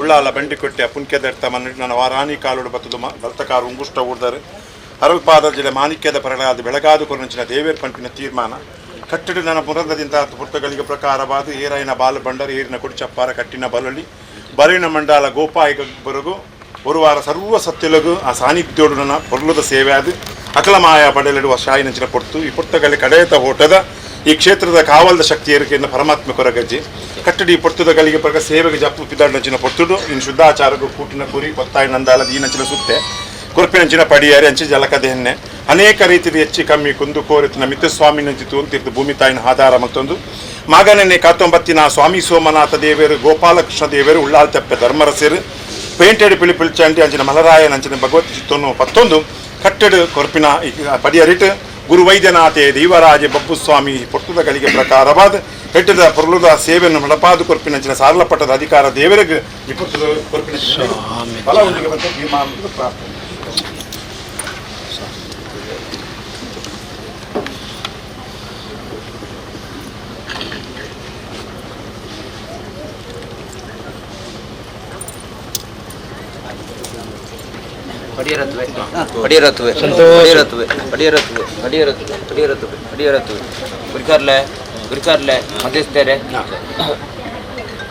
ಉಳ್ಳಾಲ ಬಂಡಿಕೊಟ್ಟೆ ಪುಂಕ್ಯದರ್ಥ ಮನ್ನಡಿ ನನ್ನ ವಾರಾಣಿ ಕಾಲುಡು ಬತ್ತದು ಬಲ್ತಕಾರ ಉಂಗುಷ್ಟ ಊಡ್ದಾರೆ ಅರಲ್ಪಾದ ಜಿಲ್ಲೆ ಮಾಣಿಕ್ಯದ ಪರಳಾದ ಬೆಳಗಾದು ಕೊರಂಚಿನ ದೇವೇರ್ ಪಂಪಿನ ತೀರ್ಮಾನ ಕಟ್ಟಡ ನನ್ನ ಮುರಂದದಿಂದ ಪುರ್ತಗಳಿಗೆ ಪ್ರಕಾರವಾದ ಏರಾಯಿನ ಬಾಲು ಬಂಡರು ಏರಿನ ಕುಡಿಚಪ್ಪಾರ ಕಟ್ಟಿನ ಬಲಳಿ ಬರಿನ ಮಂಡಾಲ ಗೋಪಾಯಿಗೊಬ್ಬರಿಗೂ ಒಂದು ವಾರ ಸರ್ವ ಸತ್ಯಲಗು ಆ ಸಾನ್ನಿಧ್ಯೋಡು ನನ್ನ ಪೊರ್ಲದ ಸೇವೆ ಅದು ಅಕಲಮಾಯ ಪಡೆಲಿಡುವ ಶಾಯಿನಂಚಿನ ಪೊರ್ತು ಈ ಪುರ್ತಗಳಲ್ಲಿ ಕಡೆಯತ ಓಟದ ಈ ಕ್ಷೇತ್ರದ ಕಾವಲದ ಶಕ್ತಿ ಏರಿಕೆಯನ್ನು ಪರಮಾತ್ಮ ಕೊರಗಜ್ಜಿ ಕಟ್ಟಡಿ ಪೊರ್ತದ ಗಳಿಗೆ ಪ್ರಕ ಸೇವೆಗೆ ಜಪ್ಪು ಪಿದಾಡಂಚಿನ ಪೊರ್ತುಡು ಇನ್ನು ಶುದ್ಧಾಚಾರಗೂ ಕೂಟಿನ ಕುರಿ ಕೊತ್ತಾಯಿ ನಂದಾಲ ದೀನಂಚಿನ ಸುತ್ತೆ ಕುರುಪಿನಂಚಿನ ಪಡಿಯಾರಿ ಅಂಚಿ ಜಲಕದೆ ಹೆಣ್ಣೆ ಅನೇಕ ರೀತಿಯ ಹೆಚ್ಚಿ ಕಮ್ಮಿ ಕುಂದು ಕೋರಿತಿನ ಮಿತ್ರಸ್ವಾಮಿ ನಂಚಿತು ಅಂತಿರ್ದು ಭೂಮಿ ತಾಯಿನ ಆಧಾರ ಮತ್ತೊಂದು ಮಗನನ್ನೇ 19 ಸ್ವಾಮಿ ಸೋಮನಾಥ ದೇವರು ಗೋಪಾಲಕೃಷ್ಣ ದೇವರು ಉಳ್ಳಾಲ್ ತೆಪ್ಪೆ ಧರ್ಮರಸರು ಪೇಂಟೆಡ್ ಪಿಳಿಪಿಳ್ಚಂಡಿ ಅಂಚಿನ ಮಲರಾಯನ ಅಂಚಿನ ಭಗವತ್ ಚಿತ್ತನ್ನು 11 ಕಟ್ಟಡ ಕೊರಪಿನ ಪಡಿಯರಿಟ್ ಗುರು ವೈದ್ಯನಾಥೆ ದೈವರಾಜೆ ಬಬ್ಬುಸ್ವಾಮಿ ಪೊಟ್ಟದ ಗಳಿಗೆ ಪ್ರಕಾರವಾದ ಹೆಟ್ಟದ ಪೊರ್ಲುದ ಸೇವೆಯನ್ನು ಮಡಪಾದು ಕೊರಪಿನಂಚಿನ ಸಾರಲಪಟ್ಟದ ಅಧಿಕಾರ ದೇವರಿಗೆ ಈ ಪುಟ್ಟದ ಕೊರಪಿನ ಫಲ ಉಂಡಿಗೆ ಬಂದ ಭೀಮಾಂಬ ಪ್ರಾರ್ಥನೆ ಮಧ್ಯಸ್ಥರೆ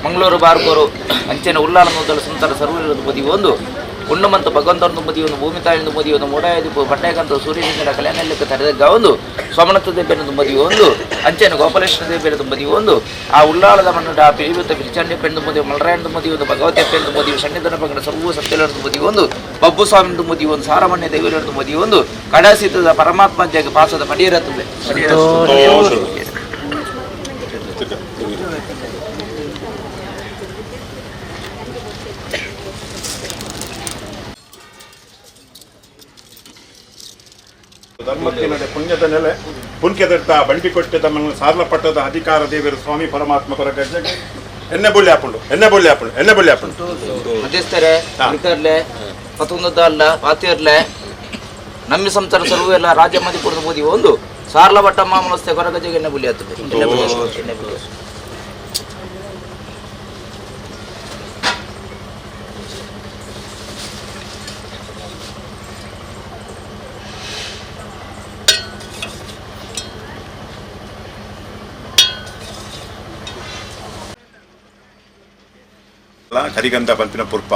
ಮಂಗಳೂರು ಬಾರ್ಕೋರು ಅಂಚೆನ ಉಲ್ಲಾಳ ನೋದಲು ಸುಂದರ ಸರ್ವರದ ಮದಿ ಒಂದು ಉಣ್ಣಮಂತ ಭಗವಂತನ ಮದಿ ಒಂದು ಭೂಮಿ ತಾಯಿನ ಮದಿ ಒಂದು ಮೂಡಾಯದಿಪ್ಪು ಬಟ್ಟೆಗಂತ ಸೂರ್ಯನಿಂದ ಕಲ್ಯಾಣಕ್ಕೆ ತಡೆದಗ್ಗ ಒಂದು ಸೋಮನಾಥ ದೇವಿಯನದು ಮದಿ ಒಂದು ಅಂಚೆನ ಗೋಪಾಲೇಶ್ವರ ದೇವಿಯನದು ಮದಿ ಒಂದು ಆ ಉಲ್ಲಾಳದ ಮನ್ನಡ ಆ ಪಿರಿಯುತ್ತ ಬಿರಿಚಂಡಿ ಪೆಣ್ಣು ಮದಿ ಮಲರಾಯನದು ಮದಿ ಒಂದು ಭಗವತಿ ಪೆಣ್ಣು ಮದಿ ಶನಿಧನ ಪಂಗಡ ಸರ್ವ ಸತ್ಯಲರದು ಮದಿ ಒಂದು ಬಬ್ಬು ಸ್ವಾಮಿದು ಮದಿ ಒಂದು ಸಾರಮಣ್ಯ ದೇವಿಯರದು ಮದಿ ಒಂದು ಕಡಾಸಿತದ ಪರಮಾತ್ಮ ಜಾಗ ಪಾಸದ ಪಡಿಯರತ್ತದೆ ಧರ್ಮಕ್ಕೆ ಪುಣ್ಯದ ನೆಲೆ ಪುಂಕ್ಯದರ್ಥ ಬಂಡಿಕೊಟ್ಟೆ ತಮ್ಮನ್ನು ಸಾರಲಪಟ್ಟದ ಅಧಿಕಾರ ದೇವರು ಸ್ವಾಮಿ ಪರಮಾತ್ಮ ಕೊರ ಗಜ್ಜಗೆ ಎಣ್ಣೆ ಬುಳ್ಳಿ ಹಾಪುಂಡು ಮಧ್ಯಸ್ಥರೆ ಪತೊಂದಲ್ಲ ಪಾತಿಯರ್ಲೆ ನಮ್ಮಿ ಸಂಸಾರ ಸರ್ವ ಎಲ್ಲ ರಾಜ್ಯ ಮದಿಪುರದ ಮೋದಿ ಒಂದು ಸಾರ್ಲ ಬಟ್ಟಮ್ಮ ಮನಸ್ತೆ ಕೊರ ಗಜ್ಜೆಗೆ ಎಣ್ಣೆ ಬುಳ್ಳಿ ಆಗ್ತದೆ ಕರಿಗಂಧ ಬಲ್ಪಿನ ಪುರ್ಪ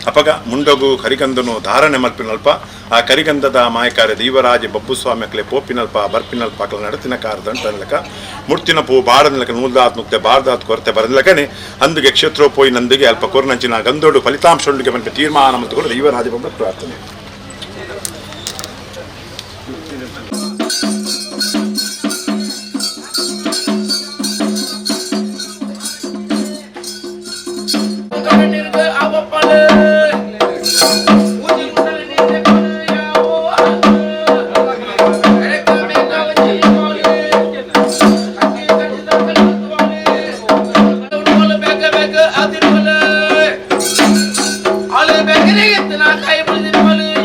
ಅಪಗ ಮುಂಡಗು ಕರಿಗಂಧನು ಧಾರಣೆ ಮಲ್ಪಿನಲ್ಪ ಆ ಕರಿಗಂಧದ ಮಾಯಕಾರ್ಯ ದೈವರಾಜ ಬಬ್ಬುಸ್ವಾಮಿ ಅಕ್ಲೆ ಪೋಪಿನಲ್ಪ ಬರ್ಪಿನಲ್ಪ ಅಕ್ಲ ನಡತಿನ ಕಾರದಂಟನಲಕ ಮುಡ್ತಿನ ಪೂ ಬಾಡನಲಕ ನೂಲ್ದಾತ್ ಮುಕ್ತೆ ಬಾರ್ದಾತ್ ಕೊರತೆ ಬರದಲಕನೆ ಅಂದಿಗೆ ಕ್ಷೇತ್ರ ಪೋಯಿ ನಂದಿಗೆ ಅಲ್ಪ ಕೊರ್ನಂಚಿನ ಗಂಧೋಡು ಫಲಿತಾಂಶೊಂದಿಗೆ ಬಂದ ತೀರ್ಮಾನ ಮತ್ತು ದೈವರಾಜ ಬಬ್ಬ ಪ್ರಾರ್ಥನೆ I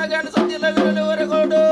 ಎನ್ನಗೇನು ಸತ್ತಿಲ್ಲವಿರಲಿ ಹೊರಗೋಡು.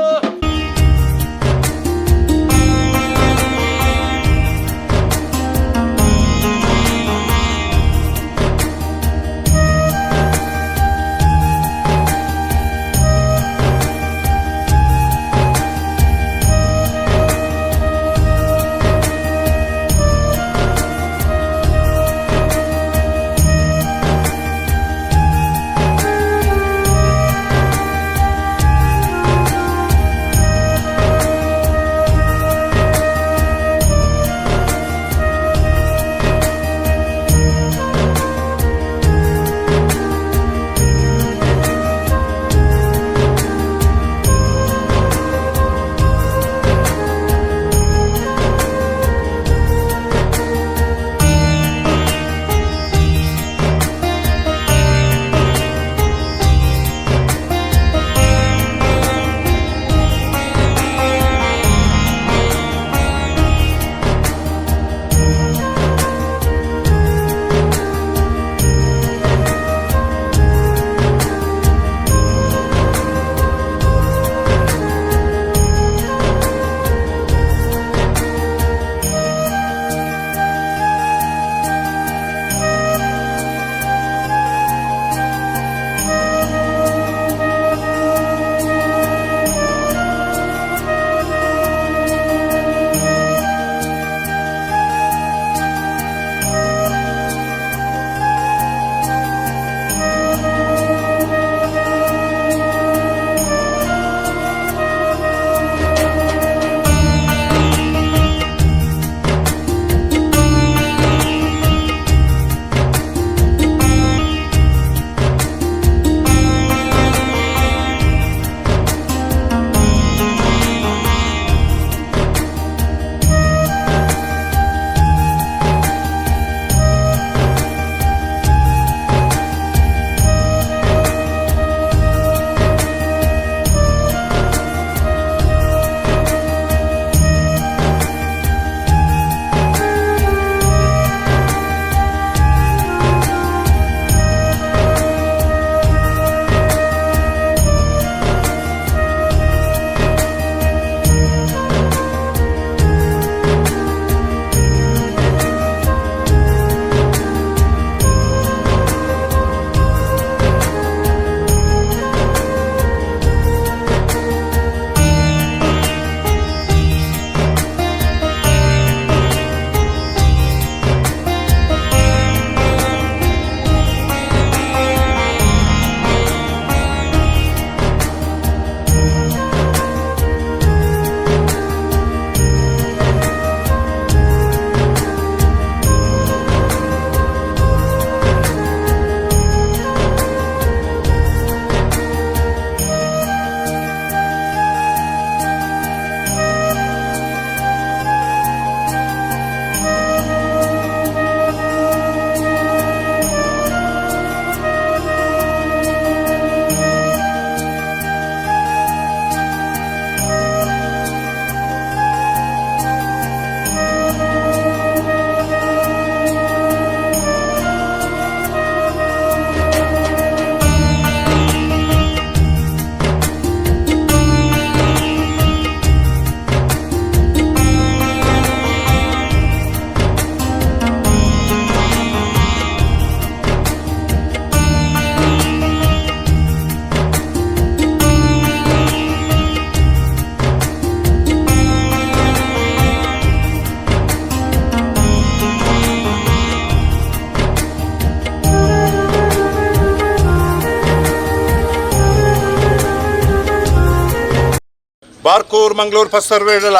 ಬಾರ್ಕೂರ್ ಮಂಗಳೂರು ಪಸ್ಸರ್ವೇಳಲ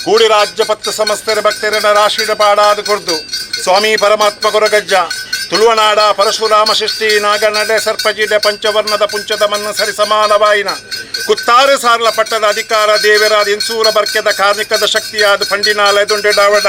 ಕೂಡಿ ರಾಜ್ಯ ಪತ್ತು ಸಮಸ್ತೆರ ಭಕ್ತರನ ರಾಶಿಡ ಪಾಡಾದ ಕೊರ್ದು ಸ್ವಾಮಿ ಪರಮಾತ್ಮ ಕೊರಗಜ್ಜ ತುಳುವನಾಡ ಪರಶುರಾಮ ಶಿಷ್ಟಿ ನಾಗನಡೆ ಸರ್ಪಜಿಡೆ ಪಂಚವರ್ಣದ ಪುಂಚದ ಮನ್ನ ಸರಿ ಸಮಾನವಾಯಿನ ಕುತ್ತಾರೆ ಸಾರ್ಲ ಪಟ್ಟದ ಅಧಿಕಾರ ದೇವರಾದ ಇನ್ಸೂರ ಬರ್ಕೆದ ಕಾರ್ಮಿಕದ ಶಕ್ತಿಯಾದ ಪಂಡಿನಾಲಯದುಂಡೆ ಡಾವಡ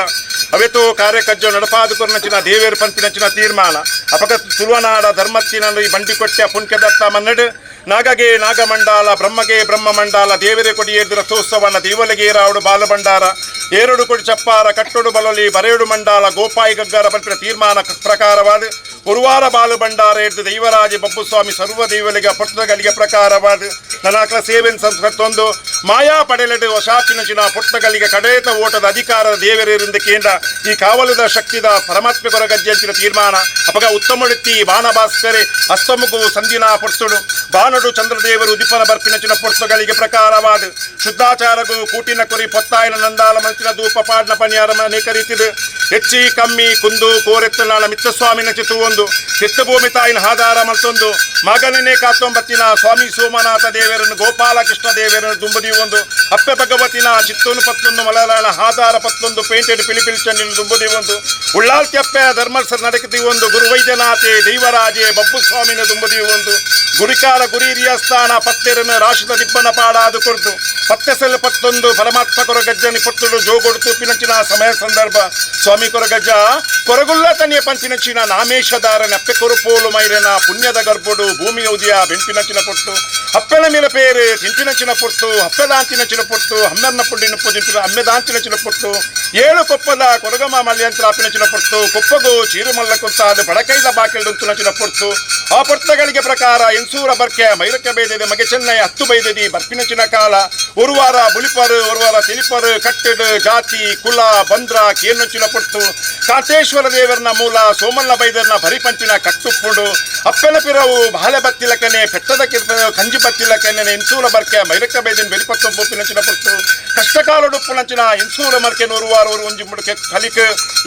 ಅವೆತೋ ಕಾರ್ಯಕಜ್ಜ ನಡಪಾದು ಕೊರ್ನಚಿನ ದೇವೇರು ಪಂಪಿನಚಿನ ತೀರ್ಮಾನ ಅಪಕ ತುಳುವನಾಡ ಧರ್ಮತ್ತಿನ ಈ ಬಂಡಿಕೊಟ್ಟೆ ಪುಂಕೆದತ್ತ ಮನ್ನಡೆ ನಾಗಗೆ ನಾಗಮಂಡಾಲ ಬ್ರಹ್ಮಗೆ ಬ್ರಹ್ಮಮಂಡಾಲ ದೇವರೇ ಕೊಡಿಯೇದು ರಥೋತ್ಸವನ ದೇವಲಿಗೆ ರಾವಡು ಬಾಲಭಂಡಾರ ಏರಡು ಕೊಡಿ ಚಪ್ಪಾರ ಕಟ್ಟೊಡು ಬಲಲಿ ಬರೇಡು ಮಂಡಾಲ ಗೋಪಾಯಿ ಗಗ್ಗರ ಪಂಪಿನ ತೀರ್ಮಾನ ಪ್ರಕಾರವಾದ ಗುರುವಾರ ಬಾಲು ಭಂಡಾರ ಹಿಡಿದು ದೈವರಾಜ ಬಬ್ಬುಸ್ವಾಮಿ ಸರ್ವ ದೇವಲಿಗೆ ಪಟ್ಟದಗಳಿಗೆ ಪ್ರಕಾರವಾದ ನನ್ನ ಅಕ್ಲ ಸೇವೆನ್ ಸಂಸ್ಕೃತೊಂದು ಮಾಯಾ ಪಡೆಲೆಡು ವಶಾಪಿನಚಿನ ಪುಟ್ಟಗಳಿಗೆ ಕಡೇತ ಓಟದ ಅಧಿಕಾರದ ದೇವರಿಂದ ಕೇಂದ್ರ ಈ ಕಾವಲದ ಶಕ್ತಿದ ಪರಮಾತ್ಮೆ ಕೊರಗಜ್ಜಂಚಿನ ತೀರ್ಮಾನ ಅಪಗ ಉತ್ತಮೊಳಿತ್ತಿ ಬಾಣಭಾಸ್ಕರೆ ಅಸ್ತಮುಗು ಸಂದಿನ ಪೊರ್ತುಡು ಬಾನಡು ಚಂದ್ರದೇವರು ಉದಿಪನ ಬರ್ಪಿನಚಿನ ಪೊರ್ತುಗಳಿಗೆ ಪ್ರಕಾರವಾದ ಶುದ್ಧಾಚಾರಗೂ ಕೂಟಿನ ಕುರಿ ಪೊತ್ತಾಯಿನ ನಂದಾಲ ಮನಚಿನ ಧೂಪ ಪಾಡ್ನ ಪನಿಯಾರ ಅನೇಕ ರೀತಿದು ಹೆಚ್ಚಿ ಕಮ್ಮಿ ಕುಂದು ಕೋರೆತ್ತು ನಾಳ ಮಿತ್ರಸ್ವಾಮಿನ ಚಿತ್ತು ಒಂದು ಚಿತ್ತಭೂಮಿ ತಾಯಿನ ಆಧಾರ ಮತ್ತೊಂದು ಮಗನನೇ ಕಾತೊಂಬತ್ತಿನ ಸ್ವಾಮಿ ಸೋಮನಾಥ ದೇವರನ್ನು ಗೋಪಾಲಕೃಷ್ಣ ದೇವರನ್ನು ದುಂಬದಿ ಒಂದು ಅಪ್ಪೆ ಭಗವತಿನ ಚಿತ್ತೂನು ಪತ್ತೊಂದು ಮಲಯಾಳ ಆಧಾರ ಪತ್ತೊಂದು ಪೇಂಟೆಡ್ ಪಿಲಿಪಿಲ್ ಚಂಡಿನ ದುಂಬದಿ ಒಂದು ಉಳ್ಳಾಲ್ತ್ಯಪ್ಪೆ ಧರ್ಮಸ್ಥಳ ನಡಕತಿ ಒಂದು ಗುರು ವೈದ್ಯನಾಥೆ ದೈವರಾಜೆ ಬಬ್ಬು ಸ್ವಾಮಿನ ದುಂಬದಿ ಒಂದು ಗುರಿಕಾರ ಗುರಿ ಹಿರಿಯಸ್ಥಾನ ಪತ್ತೆರನ್ನು ರಾಶಿದ ದಿಬ್ಬನ ಪಾಡಾದು ಕೊಡ್ದು ಪತ್ತೆಸೆಲ್ ಪತ್ತೊಂದು ಪರಮಾತ್ಮ ಕೊರಗಜ್ಜನಿ ಪೊತ್ತುಡು ಜೋಗೊಡ್ತು ಪಿನಚಿನ ಸಮಯ ಸಂದರ್ಭ ಸ್ವಾಮಿ ಕೊರಗಜ್ಜ ಕೊರಗುಲ್ಲ ತನಿಯ ಪಂಚಿನಚಿನ ನಾಮೇಶಧಾರನ ಅಪ್ಪೆ ಕೊರುಪೋಲು ಮೈರನ ಪುಣ್ಯದ ಗರ್ಭುಡು ಭೂಮಿಯ ಉದಯ ಬೆಂಪಿನಚಿನ ಪೊಟ್ಟು ಅಪ್ಪೆನ ಮೇಲೆ ಪೇರು ತಿಂಪಿನಚಿನ ಪೊಟ್ಟು ಅಪ್ಪೆದಾಂಚಿನಚಿನ ಪೊಟ್ಟು ಹಮ್ಮೆನ್ನ ಪುಂಡಿನ ಪುದಿಂಪಿನ ಅಮ್ಮೆದಾಂಚಿನಚಿನ ಪೊಟ್ಟು ಏಳು ಕೊಪ್ಪದ ಕೊರಗಮ ಮಲ್ಯಂತ್ರ ಅಪ್ಪಿನಚಿನ ಪೊಟ್ಟು ಕೊಪ್ಪಗು ಚೀರುಮಲ್ಲ ಕೊತ್ತಾದ ಬಡಕೈದ ಬಾಕೆಲ್ಡುಂತುನಚಿನ ಪೊಟ್ಟು ಆ ಪೊಟ್ಟಗಳಿಗೆ ಪ್ರಕಾರ ಎನ್ಸೂರ ಬರ್ಕೆ ಮೈರಕ್ಕೆ ಬೈದಿದೆ ಮಗೆ ಚೆನ್ನೈ 10 ಬೈದಿದಿ ಬರ್ಪಿನಚಿನ ಕಾಲ ஒரு வார புலிப்பரு ஒரு வார தெளிப்பரு கட்டிடு ಜಾತಿ ಕುಲ ಬಂದ್ರ ಕೇನೊಂಚಿನ ಪೊಟ್ಟು ಕಾಂತೇಶ್ವರ ದೇವರನ ಮೂಲ ಸೋಮಲ್ಲ ಬೈದರ್ನ ಭರಿಪಂಚಿನ ಕಟ್ಟುಪ್ಪುಂಡು ಅಪ್ಪೆನ ಪಿರವು ಬಾಳೆ ಬತ್ತಿಲಕನೆ ಪೆಟ್ಟದ ಕಂಜಿ ಬತ್ತಿಲಕನೆ ಇನ್ಸೂರ ಬರ್ಕೆ ಮೈರಕ್ಕ ಬೈದಿನ ಬೆಲಿಪತ್ತು ಪೂಪಿನಂಚಿನ ಪೊಟ್ಟು ಕಷ್ಟಕಾಲುಡುಪ್ಪುನಂಚಿನ ಇನ್ಸೂರ ಮರ್ಕೆ 100 ವಾರ ಒಂಜಿ ಮುಡಕೆ ಕಲಿಕ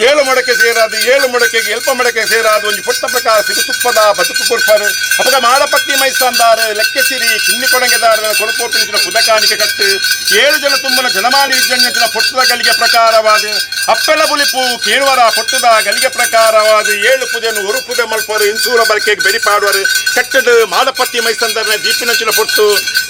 7 ಮುಡಕೆ ಸೇರಾದು 7 ಮುಡಕೆಗೆ ಎಲ್ಪ ಮುಡಕೆ ಸೇರಾದು ಒಂಜಿ ಪುಟ್ಟ ಪ್ರಕಾರ ಸಿರುತುಪ್ಪದ ಬದುಕು ಕೊಡ್ಪಾರು ಅಪಗ ಮಾಡಪತ್ತಿ ಮೈಸಾಂದಾರು ಲೆಕ್ಕಸಿರಿ ಕಿನ್ನಿ ಕೊಡಂಗೆದಾರ ಕೊಡುಪೋಪಿನ ಪುದಕಾಣಿಕೆ ಕಟ್ಟು 7 ಜನ ತುಂಬನ ಜನಮಾನಿ ವಿಜ್ಞಾನ ಪೊಟ್ಟದ ಗಲಿಗೆ ಪ್ರಕಾರವಾದ ಅಪ್ಪೆಲ ಬುಲಿಪು ಕೇಳುವರ ಪೊಟ್ಟದ ಗಲಿಗೆ ಪ್ರಕಾರವಾದ 7 ಪುದೆಯನ್ನು 1 ಪುದೆ ಮಲ್ಪರು ಇನ್ಸೂರ ಬರ್ಕೆಗೆ ಬೆರಿಪಾಡುವರು ಕಟ್ಟದ ಮಾಡಪತ್ತಿ ಮೈಸಂದರ್ನ ದೀಪಿನಚಿನ ಪೊಟ್ಟು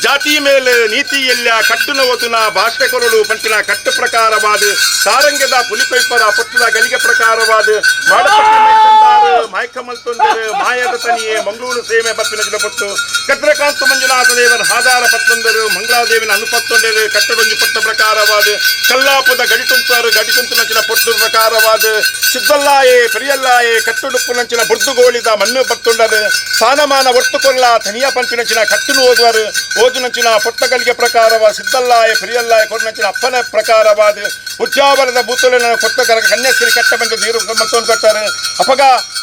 ಜಾತಿ ಮೇಲೆ ನೀತಿ ಎಲ್ಲ ಕಟ್ಟುನ ಓದುನ ಭಾಷೆ ಕೊರಳು ಪಂಚಿನ ಕಟ್ಟು ಪ್ರಕಾರವಾದ ಸಾರಂಗದ ಪುಲಿಪೈಪರ ಪೊಟ್ಟದ ಗಲಿಗೆ ಪ್ರಕಾರವಾದ ಮಾಡಪತ್ತಿ ಮೈಸಂದಾರು ಮಾಯ್ಕಮಲ್ತೊಂದರು ಮಾಯದ ತನಿಯೇ ಮಂಗಳೂರು ಸೇವೆ ಬಪ್ಪಿನಚಿನ ಪೊಟ್ಟು ಕದ್ರಕಾಂತ ಮಂಜುನಾಥ ದೇವರ ಆಧಾರ ಪತ್ತೊಂದರು ಮಂಗಳಾದೇವಿನ ಅನುಪತ್ತೊಂಡರು ಕಟ್ಟಡೊಂಜಿ ಪಟ್ಟ ಪ್ರಕಾರವಾದ ಕಲ್ಲಾಪದ ಗಡಿತುಂತು ನಂಚಿನ ಪೊಟ್ಟು ಪ್ರಕಾರವಾದ ಸಿದ್ದಲ್ಲಾಯೆ ಪೆರಿಯಲ್ಲಾಯೆ ಕಟ್ಟುಡುಪ್ಪು ನಂಚಿನ ಬುರ್ದುಗೋಳಿದ ಮಣ್ಣು ಬತ್ತೊಂಡರು ಸಾನಮಾನ ಒಟ್ಟು ಕೊಲ್ಲ ತನಿಯ ಪಂಪಿನಂಚಿನ ಕಟ್ಟುನು ಓದುವರು ಓದು ನಂಚಿನ ಪೊಟ್ಟಗಳಿಗೆ ಪ್ರಕಾರವಾದ ಸಿದ್ದಲ್ಲಾಯೆ ಪೆರಿಯಲ್ಲಾಯೆ ಕೊರನಂಚಿನ ಅಪ್ಪನ ಪ್ರಕಾರವಾದ ಉಜ್ಜಾವರದ ಬೂತುಲಿನ ಕೊಟ್ಟ ಕನ್ಯಾಸ್ತ್ರೀ ಕಟ್ಟ ಬಂದ ನೀರು ಮತ್ತೊಂದು ಕಟ್ಟಾರು ಅಪಗ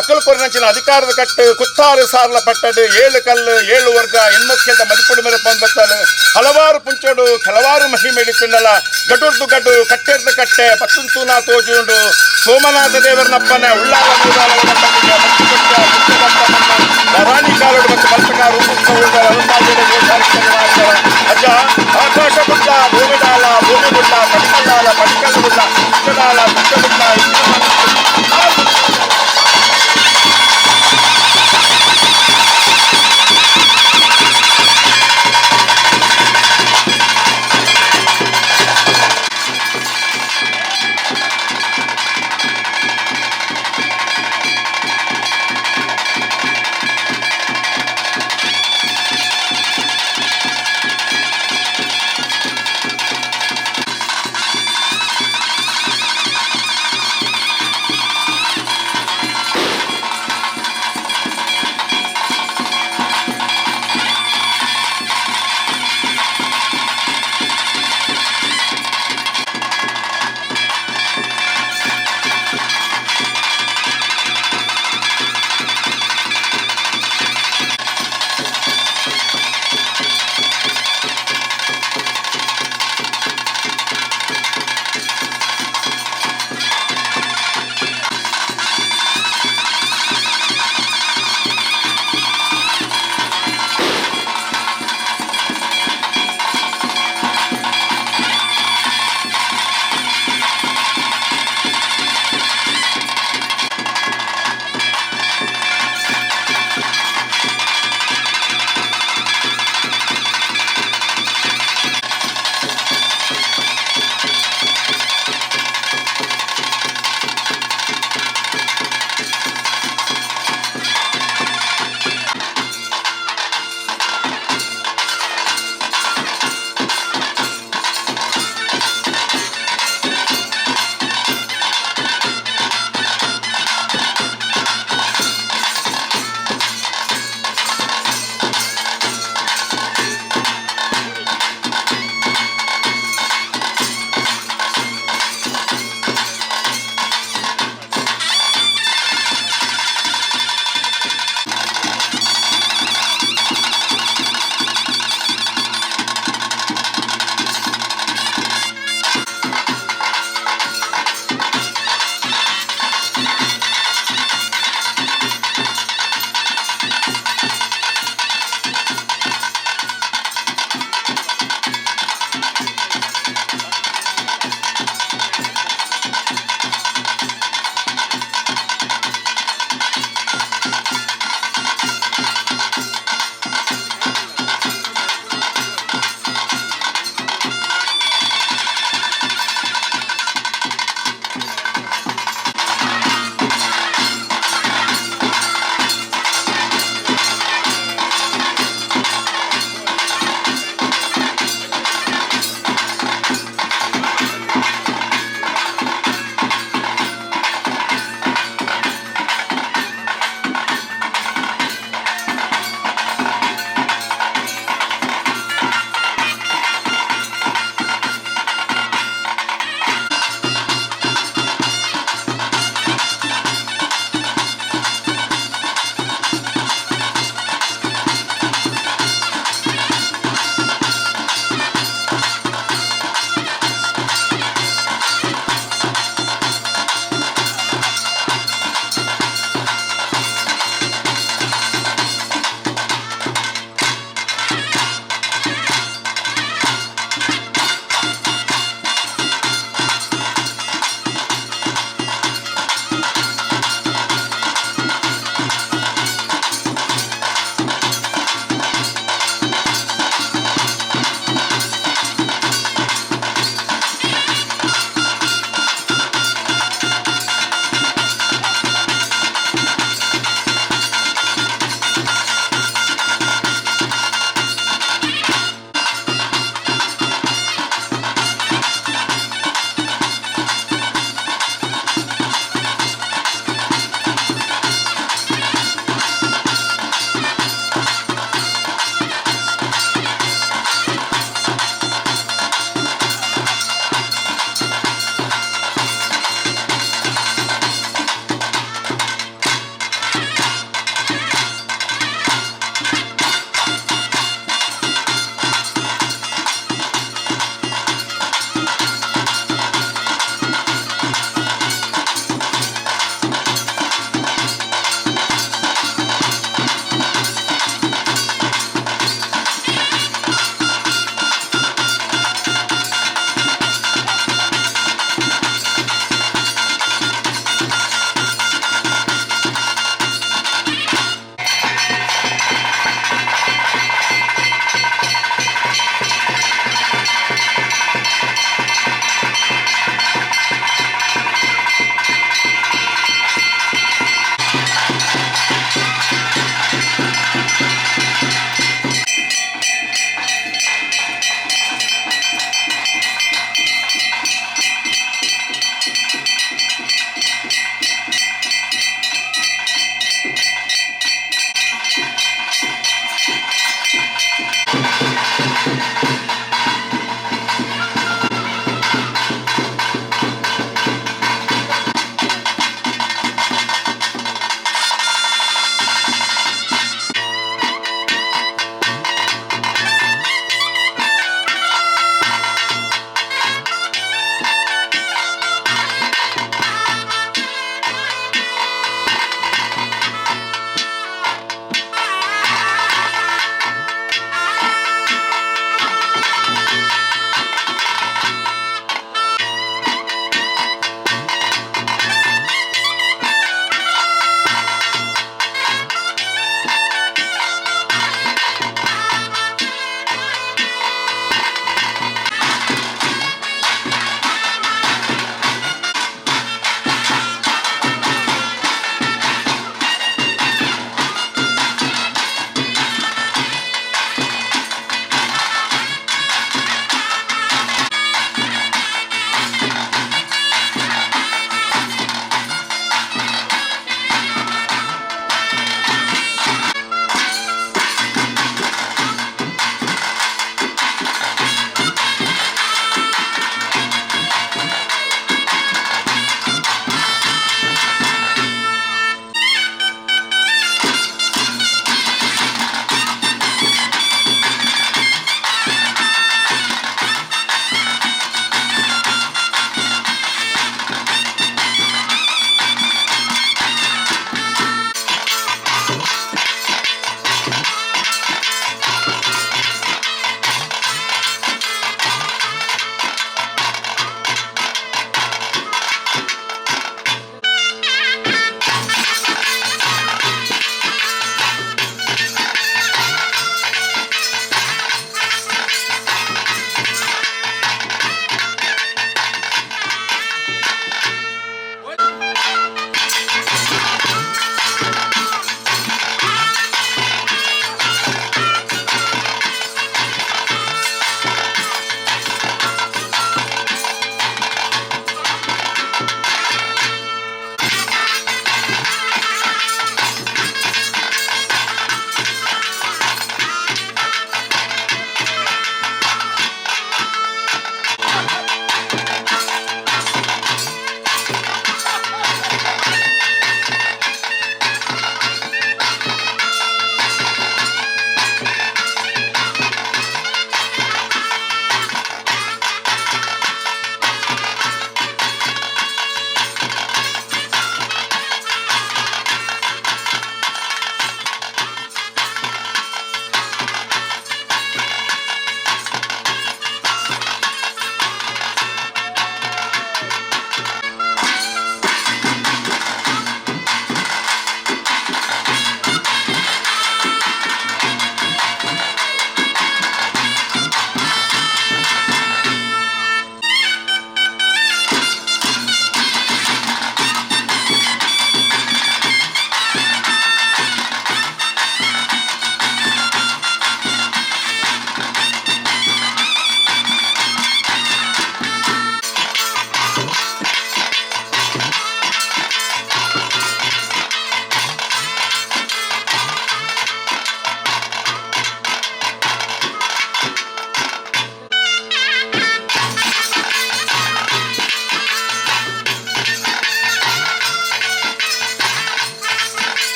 ಅಕ್ಕಲ್ ಕೊರನಂಚಿನ ಅಧಿಕಾರದ ಕಟ್ಟು ಕುತ್ತಾರು ಸಾರ್ಲ ಪಟ್ಟದು 7 ಕಲ್ಲು 7 ವರ್ಗ ಹೆಣ್ಮಕ್ಕಿಂದ ಮದಿಪುಡು ಮೇಲೆ ಬಂದತ್ತಲು ಹಲವಾರು ಪುಂಚೋಡು ಕೆಲವಾರು ಮಹಿಮೆ ಇಳಿಕೊಂಡಲ್ಲ ಗಡುರ್ದು ಗಡು ಕಟ್ಟೆರ್ದು ಕಟ್ಟೆ ಪತ್ತುಂತೂನ ತೋಜುಂಡು ಸೋಮನಾಥ ದೇವರನಪ್ಪನ ಉಳ್ಳಾಲ ರಾಣಿ ಕಾಲೋಡು ಮತ್ತು ಮಲ್ಪಗಾರ ಅಜ್ಜ ಆಕಾಶ ಗುಡ್ಡ ಭೂಮಿಡಾಲ ಭೂಮಿ ಗುಡ್ಡ ಪಡಿಕಲ್ಲಾಲ ಪಡಿಕಲ್ಲು ಗುಡ್ಡ ಗುಡ್ಡಾಲ ಗುಡ್ಡ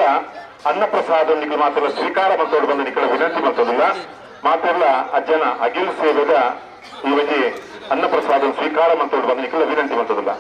ಮಾತೆಲ್ಲ ಅನ್ನಪ್ರಸಾದ ನಿಖಿಲ್ ಮಾತೆಲ್ಲ ಸ್ವೀಕಾರ ಮಂತೋಡು ಬಂದು ನಿಖಿಲ ವಿನಂತಿ ಮಂತೋದಿಲ್ಲ ಮಾತೆಲ್ಲ ಅಜ್ಜನ ಅಗಿಲ್ ಸೇವೆದ ಈ ವಜೆ ಅನ್ನಪ್ರಸಾದ ಸ್ವೀಕಾರ ಮಂತೋಡು ಬಂದು ನಿಖಿಲ ವಿನಂತಿ ಮಂತೋದಿಲ್ಲ.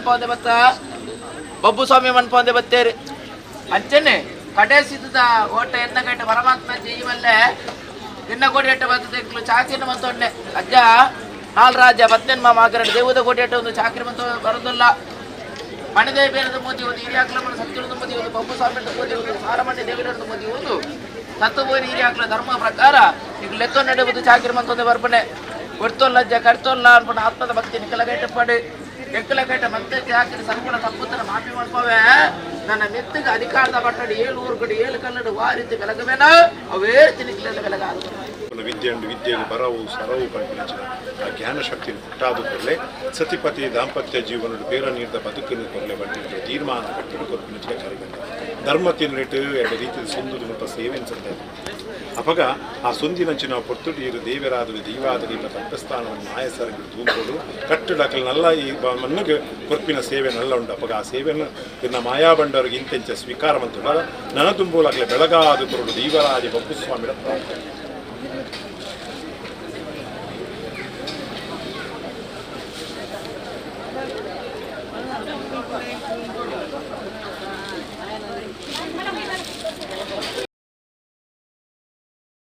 ಮನ್ಪೋದೆ ಬತ್ತ ಬಬ್ಬು ಸ್ವಾಮಿ ಮನ್ಪೋದೆ ಬತ್ತೇರಿ ಅಂಚನೆ ಕಡೆಸಿದ ಓಟ ಎನ್ನ ಗಂಟೆ ಪರಮಾತ್ಮ ಜೀವಲ್ಲೇ ನಿನ್ನ ಕೋಡಿಯಟ್ಟ ಬರ್ತದೆ ಚಾಕಿನ ಮಂತೊಂಡೆ ಅಜ್ಜ ನಾಲ್ ರಾಜ್ಯ ಬತ್ತೇನ್ಮ ಮಾಕರಡೆ ದೇವದ ಕೋಡಿಯಟ್ಟ ಒಂದು ಚಾಕಿನ ಮಂತ ಬರೋದಿಲ್ಲ ಮಣದೇ ಬೇರದ ಮೋದಿ ಒಂದು ಹಿರಿಯಾಕ್ಲಮ್ಮನ ಸತ್ಯದ ಮೋದಿ ಒಂದು ಬಬ್ಬು ಸ್ವಾಮಿ ಮೋದಿ ಒಂದು ಸಾರಮಂಡಿ ದೇವರ ಮೋದಿ ಒಂದು ಸತ್ತು ಬೋರಿ ಹಿರಿಯಾಕ್ಲ ಧರ್ಮ ಪ್ರಕಾರ ಈಗ ಲೆಕ್ಕ ನಡೆಯುವುದು ಚಾಕಿನ ಮಂತೊಂದೆ ಬರ್ಪಣೆ ಕೊಡ್ತೋಲ್ಲ ಅಜ್ಜ ಕಟ್ತೋಲ್ಲ ಅನ್ಕೊಂಡು ಆತ್ಮದ ಭಕ್ತಿ ನಿಕ್ಕಲಗೈಟ ಪಡಿ ಎಕ್ಕಲಗೈಟ ಮತ್ತೆ ಚಾಕಿನ ಸಂಪೂರ್ಣ ತಪ್ಪುತ್ತರ ಮಾಫಿ ಮಾಡ್ಕೋವೆ ನನ್ನ ಮೆತ್ತಿಗೆ ಅಧಿಕಾರದ ಬಟ್ಟಡಿ 7 ಊರು ಕಡೆ 7 ಕಲ್ಲಡು ವಾರಿದ್ದು ಬೆಳಗವೇನ ಅವೇ ತಿನಿಕ್ಲೆಲ್ಲ ಬೆಳಗಾದ ವಿದ್ಯೆ ಉಂಡು ವಿದ್ಯೆಗೆ ಬರವು ಸರವು ಪಂಪಿನ ಆ ಜ್ಞಾನ ಶಕ್ತಿ ಹುಟ್ಟಾದ ಕೊರಲೆ ಸತಿಪತಿ ದಾಂಪತ್ಯ ಜೀವನ ಬೇರ ನೀಡಿದ ಬದುಕನ್ನು ಕೊರಲೆ ಬಂದಿದ್ದು ತೀರ್ಮಾನ ಕಟ್ಟಿನ ಕೊರಪಿನ ಕರಿಗಂಡ ಧರ್ಮ ತಿನ್ನಿಟ್ಟು ಎರಡು ರೀತಿಯ ಸೊಂದು ಸೇವೆ ಅನ್ಸುತ್ತೆ ಅಪಗ ಆ ಸೊಂದಿನಂಚಿನ ಪೊರ್ತುಡಿಯರು ದೇವರಾದ ದೈವಾದರಿ ತಪ್ಪಸ್ಥಾನವನ್ನು ನಾಯಸರಿಗೆ ತೂಕೋಡು ಕಟ್ಟಡಕಲ್ ನಲ್ಲ ಈ ಮನ್ನಿಗೆ ಕೊರ್ಪಿನ ಸೇವೆ ನಲ್ಲ ಉಂಡು ಅಪಗ ಆ ಸೇವೆಯನ್ನು ಇನ್ನು ಮಾಯಾಬಂಡವರಿಗೆ ಇಂತೆಂಚ ಸ್ವೀಕಾರ ಮಂತುಡ ನನ್ನ ತುಂಬುಲಾಗಲೇ ಬೆಳಗಾದ ಕೊರಡು ದೈವರಾಜ ಬಬ್ಬು ಸ್ವಾಮಿ